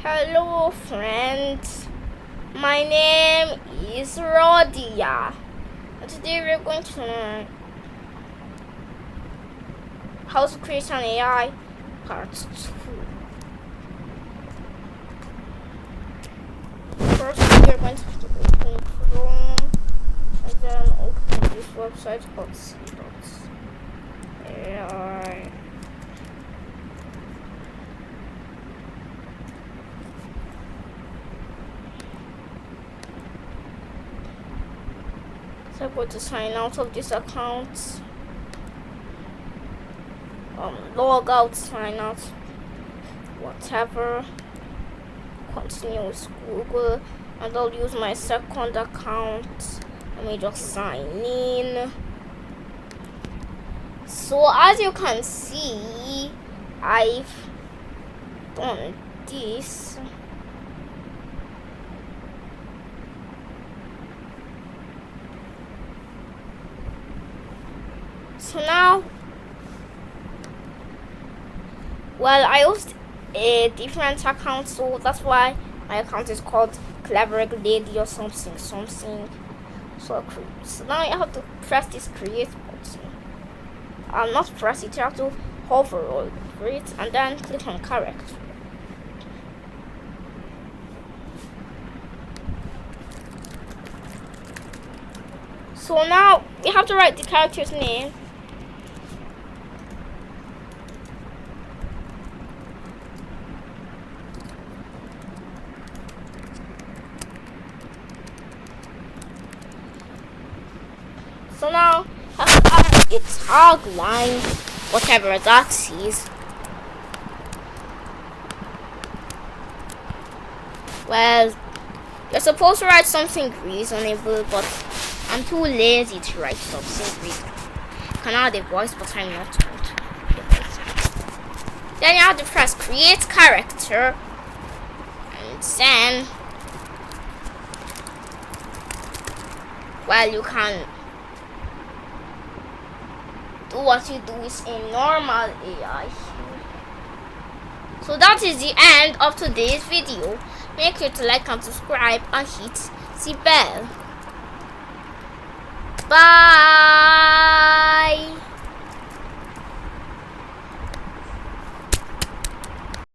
Hello friends, my name is Rodia, and today we're going to learn how to create an AI part 2. First we're going to open Chrome and then open this website called C.Ai. So I'm going to sign out of this account. Log out, sign out, whatever. Continue with Google, and I'll use my second account. Let me just sign in. So as you can see, I've done this. So now, well, I used a different account, so that's why my account is called Clever Lady or something. So now you have to press this create button. Not press it, you have to hover over it and then click on character. So now you have to write the character's name. So now I have to add a tagline, whatever that is. Well, you're supposed to write something reasonable, but I'm too lazy to write something reasonable. I can add a voice, but I'm not going to. Then you have to press create character, and then, well, you can do what you do with a normal AI. So that is the end of today's video. Make sure to like and subscribe and hit the bell. Bye.